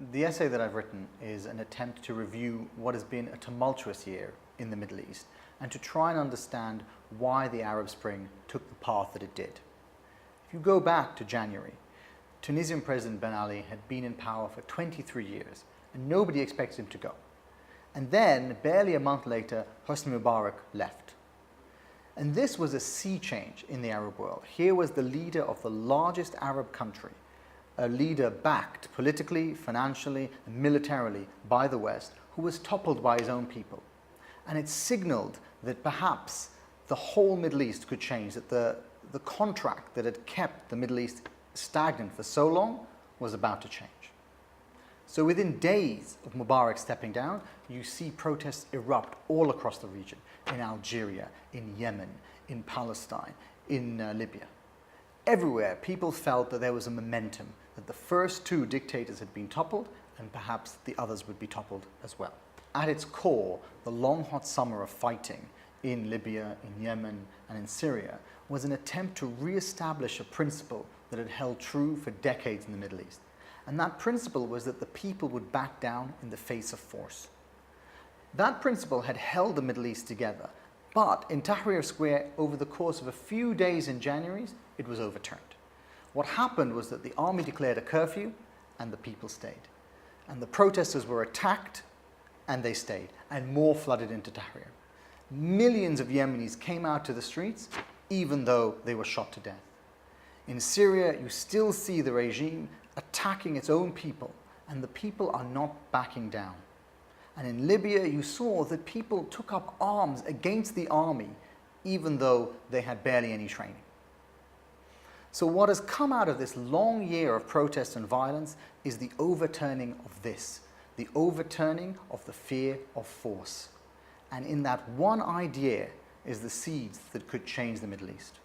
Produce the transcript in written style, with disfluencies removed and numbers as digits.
The essay that I've written is an attempt to review what has been a tumultuous year in the Middle East and to try and understand why the Arab Spring took the path that it did. If you go back to January, Tunisian President Ben Ali had been in power for 23 years and nobody expected him to go. And then, barely a month later, Hosni Mubarak left. And this was a sea change in the Arab world. Here was the leader of the largest Arab country, a leader backed politically, financially, and militarily by the West, who was toppled by his own people. And it signaled that perhaps the whole Middle East could change, that the contract that had kept the Middle East stagnant for so long was about to change. So within days of Mubarak stepping down, you see protests erupt all across the region, in Algeria, in Yemen, in Palestine, in Libya. Everywhere, people felt that there was a momentum, that the first two dictators had been toppled, and perhaps the others would be toppled as well. At its core, the long hot summer of fighting in Libya, in Yemen, and in Syria was an attempt to re-establish a principle that had held true for decades in the Middle East. And that principle was that the people would back down in the face of force. That principle had held the Middle East together, but in Tahrir Square, over the course of a few days in January, it was overturned. What happened was that the army declared a curfew and the people stayed. And the protesters were attacked and they stayed, and more flooded into Tahrir. Millions of Yemenis came out to the streets even though they were shot to death. In Syria, you still see the regime attacking its own people, and the people are not backing down. And in Libya, you saw that people took up arms against the army, even though they had barely any training. So what has come out of this long year of protest and violence is the overturning of this, the overturning of the fear of force. And in that one idea is the seeds that could change the Middle East.